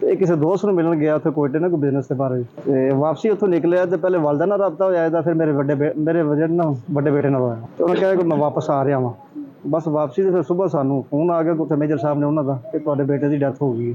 ਤੇ ਕਿਸੇ ਦੋਸਤ ਨੂੰ ਮਿਲਣ ਗਿਆ ਉੱਥੇ ਕੋਇਟੇ ਨਾ ਕੋਈ ਬਿਜ਼ਨਸ ਦੇ ਬਾਰੇ ਤੇ ਵਾਪਸੀ ਉੱਥੋਂ ਨਿਕਲਿਆ ਤੇ ਪਹਿਲੇ ਵਾਲਦਾ ਨਾਲ ਰਾਬਤਾ ਹੋਇਆ ਤਾਂ ਫਿਰ ਮੇਰੇ ਵਜਨ ਨਾਲ ਵੱਡੇ ਬੇਟੇ ਨਾਲ ਹੋਇਆ ਤੇ ਉਹਨੇ ਕਿਹਾ ਕਿ ਮੈਂ ਵਾਪਸ ਆ ਰਿਹਾ ਵਾਂ। ਬਸ ਵਾਪਸੀ ਤੇ ਫਿਰ ਸਵੇਰ ਸਾਨੂੰ ਫੋਨ ਆ ਗਿਆ ਕਿ ਮੇਜਰ ਸਾਹਿਬ ਨੇ ਉਹਨਾਂ ਦਾ ਕਿ ਤੁਹਾਡੇ ਬੇਟੇ ਦੀ ਡੈਥ ਹੋ ਗਈ।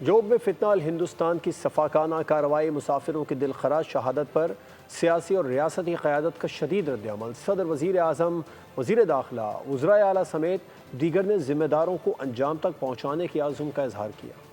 جوب میں فتنہ ہندوستان کی صفاقانہ کارروائی، مسافروں کی دلخراش شہادت پر سیاسی اور ریاستی قیادت کا شدید رد عمل۔ صدر، وزیر اعظم، وزیر داخلہ، وزرائے اعلیٰ سمیت دیگر نے ذمہ داروں کو انجام تک پہنچانے کے عزم کا اظہار کیا۔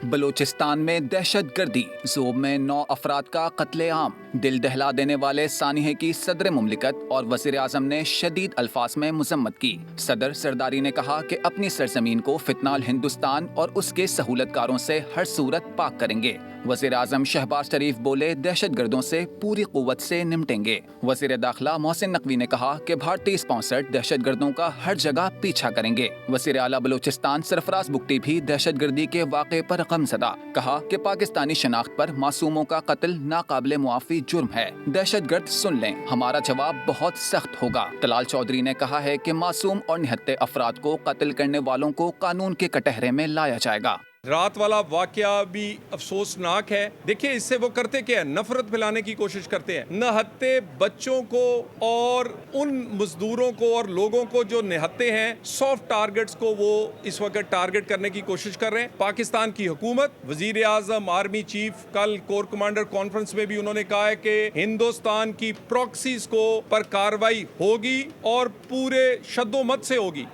بلوچستان میں دہشت گردی، ذوب میں 9 افراد کا قتل عام، دل دہلا دینے والے سانحے کی صدر مملکت اور وزیر اعظم نے شدید الفاظ میں مذمت کی۔ صدر سرداری نے کہا کہ اپنی سرزمین کو فتنہ ہندوستان اور اس کے سہولت کاروں سے ہر صورت پاک کریں گے۔ وزیر اعظم شہباز شریف بولے دہشت گردوں سے پوری قوت سے نمٹیں گے۔ وزیر داخلہ محسن نقوی نے کہا کہ بھارتی اسپانسرڈ دہشت گردوں کا ہر جگہ پیچھا کریں گے۔ وزیر اعلیٰ بلوچستان سرفراز بگٹی بھی دہشت گردی کے واقعے پر غم زدہ، کہا کہ پاکستانی شناخت پر معصوموں کا قتل ناقابل معافی جرم ہے۔ دہشت گرد سن لیں، ہمارا جواب بہت سخت ہوگا۔ طلال چودھری نے کہا ہے کہ معصوم اور نہتے افراد کو قتل کرنے والوں کو قانون کے کٹہرے میں لایا جائے گا۔ رات والا واقعہ بھی افسوسناک ہے۔ دیکھیں اس سے وہ کرتے کیا ہے، نفرت پھیلانے کی کوشش کرتے ہیں۔ نہتے بچوں کو اور ان مزدوروں کو اور لوگوں کو جو نہتے ہیں، سافٹ ٹارگٹس کو وہ اس وقت ٹارگٹ کرنے کی کوشش کر رہے ہیں۔ پاکستان کی حکومت، وزیر اعظم، آرمی چیف، کل کور کمانڈر کانفرنس میں بھی انہوں نے کہا ہے کہ ہندوستان کی پراکسیز کو پر کارروائی ہوگی اور پورے شد و مت سے ہوگی۔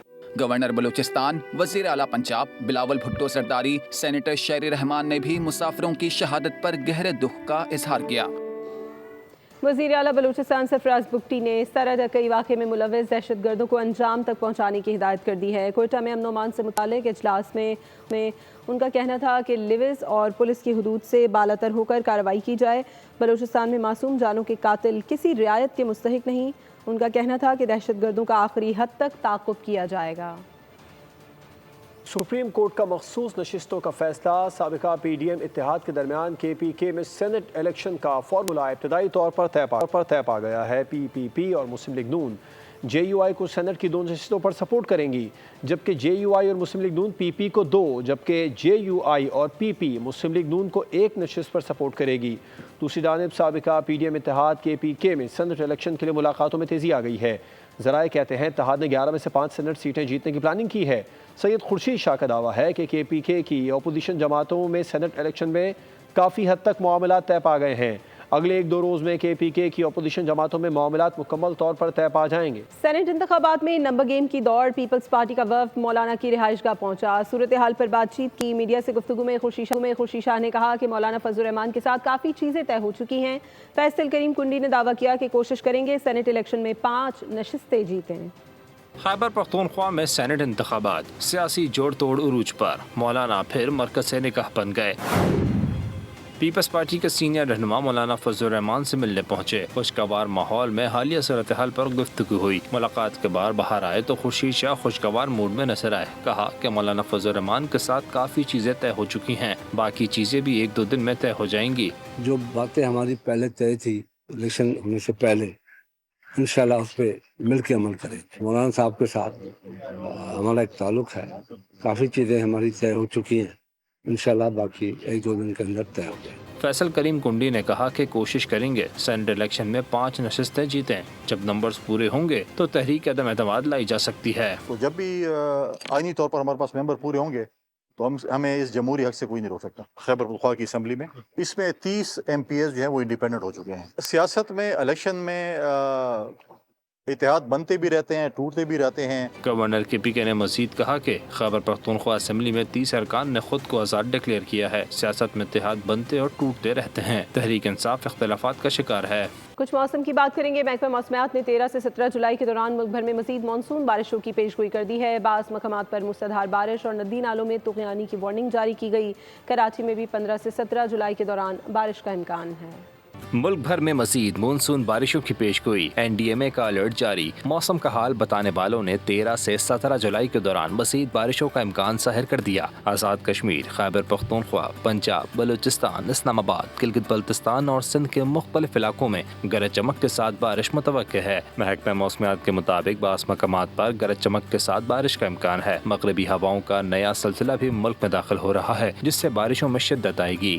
گورنر بلوچستان، وزیر اعلیٰ پنجاب بلاول بھٹو زرداری، سینیٹر شیر رحمان نے بھی مسافروں کی شہادت پر گہرے دکھ کا اظہار کیا۔ وزیر اعلیٰ بلوچستان سرفراز بگٹی نے اس طرح کئی واقعے میں ملوث دہشت گردوں کو انجام تک پہنچانے کی ہدایت کر دی ہے۔ کوئٹہ میں امن و امان سے متعلق اجلاس میں ان کا کہنا تھا کہ لیوز اور پولیس کی حدود سے بالاتر ہو کر کارروائی کی جائے۔ بلوچستان میں معصوم جانوں کے قاتل کسی رعایت کے مستحق نہیں۔ ان کا کہنا تھا کہ دہشت گردوں کا آخری حد تک تعاقب کیا جائے گا۔ سپریم کورٹ کا مخصوص نشستوں کا فیصلہ، سابقہ پی ڈی ایم اتحاد کے درمیان کے پی کے میں سینٹ الیکشن کا فارمولا ابتدائی طور پر طے پا گیا ہے۔ پی پی پی اور مسلم لیگ نون جے یو آئی کو سینٹ کی 2 نشستوں پر سپورٹ کریں گی، جبکہ جے یو آئی اور مسلم لیگ نون پی پی کو 2، جبکہ جے یو آئی اور پی پی مسلم لیگ نون کو 1 نشست پر سپورٹ کرے گی۔ دوسری جانب سابقہ پی ڈی ایم اتحاد کے پی کے میں سینٹ الیکشن کے لیے ملاقاتوں میں تیزی آ گئی ہے۔ ذرائع کہتے ہیں اتحاد نے 11 میں سے 5 سینٹ سیٹیں جیتنے کی پلاننگ کی ہے۔ سید خورشید شاہ کا دعویٰ ہے کہ پی کے کی اپوزیشن جماعتوں میں سینٹ الیکشن میں کافی حد تک معاملات طے پا گئے ہیں۔ اگلے 1-2 روز میں کے پی کے کی اپوزیشن جماعتوں میں معاملات مکمل طور پر طے پا جائیں گے۔ سینٹ انتخابات میں نمبر گیم کی دوڑ، پیپلز پارٹی کا وفد مولانا کی رہائش گاہ پہنچا۔ صورتحال پر بات چیت کی۔ میڈیا سے گفتگو میں خورشید شاہ نے کہا کہ مولانا فضل الرحمان کے ساتھ کافی چیزیں طے ہو چکی ہیں۔ فیصل کریم کنڈی نے دعویٰ کیا کہ کوشش کریں گے سینٹ الیکشن میں 5 نشستیں جیتیں۔ خیبر پختونخوا میں سینٹ انتخابات، سیاسی جوڑ توڑ عروج پر، مولانا پھر مرکز سے نگاہ بن گئے۔ پیپلز پارٹی کے سینئر رہنما مولانا فضل الرحمان سے ملنے پہنچے۔ خوشگوار ماحول میں حالیہ صورتحال پر گفتگو ہوئی۔ ملاقات کے بعد باہر آئے تو خورشید شاہ خوشگوار موڈ میں نظر آئے۔ کہا کہ مولانا فضل الرحمان کے ساتھ کافی چیزیں طے ہو چکی ہیں، باقی چیزیں بھی 1-2 دن میں طے ہو جائیں گی۔ جو باتیں ہماری پہلے طے تھی الیکشن ہونے سے پہلے، انشاءاللہ اس پہ مل کے عمل کریں۔ مولانا صاحب کے ساتھ ہمارا ایک تعلق ہے، کافی چیزیں ہماری طے ہو چکی ہیں، انشاءاللہ باقی 1-2 دن کے اندر طے ہو جائے۔ فیصل کریم کنڈی نے کہا کہ کوشش کریں گے سینٹ الیکشن میں 5 نشستیں جیتیں۔ جب نمبرز پورے ہوں گے تو تحریک عدم اعتماد لائی جا سکتی ہے۔ تو جب بھی آئینی طور پر ہمارے پاس ممبر پورے ہوں گے تو ہمیں اس جمہوری حق سے کوئی نہیں روک سکتا۔ خیبر پختونخوا کی اسمبلی میں اس میں 30 ایم پی ایز جو ہیں وہ انڈیپینڈنٹ ہو چکے ہیں۔ سیاست میں الیکشن میں اتحاد بنتے بھی رہتے ہیں، ٹوٹتے بھی رہتے ہیں۔ گورنر کے پی کے نے مزید کہا کہ خیبر پختونخوا اسمبلی میں 30 ارکان نے خود کو آزاد ڈکلیئر کیا ہے۔ سیاست میں اتحاد بنتے اور ٹوٹتے رہتے ہیں۔ تحریک انصاف اختلافات کا شکار ہے۔ کچھ موسم کی بات کریں گے۔ محکمہ موسمیات نے 13 سے 17 جولائی کے دوران ملک بھر میں مزید مانسون بارشوں کی پیشگوئی کر دی ہے۔ بعض مقامات پر موسلادھار بارش اور ندی نالوں میں طغیانی کی وارننگ جاری کی گئی۔ کراچی میں بھی 15 سے 17 جولائی کے دوران بارش کا امکان ہے۔ ملک بھر میں مزید مونسون بارشوں کی پیشگوئی، این ڈی ایم اے کا الرٹ جاری۔ موسم کا حال بتانے والوں نے 13 سے 17 جولائی کے دوران مزید بارشوں کا امکان ظاہر کر دیا۔ آزاد کشمیر، خیبر پختونخوا، پنجاب، بلوچستان، اسلام آباد، گلگت بلتستان اور سندھ کے مختلف علاقوں میں گرج چمک کے ساتھ بارش متوقع ہے۔ محکمہ موسمیات کے مطابق بعض مقامات پر گرج چمک کے ساتھ بارش کا امکان ہے۔ مغربی ہواؤں کا نیا سلسلہ بھی ملک میں داخل ہو رہا ہے، جس سے بارشوں میں شدت آئے گی۔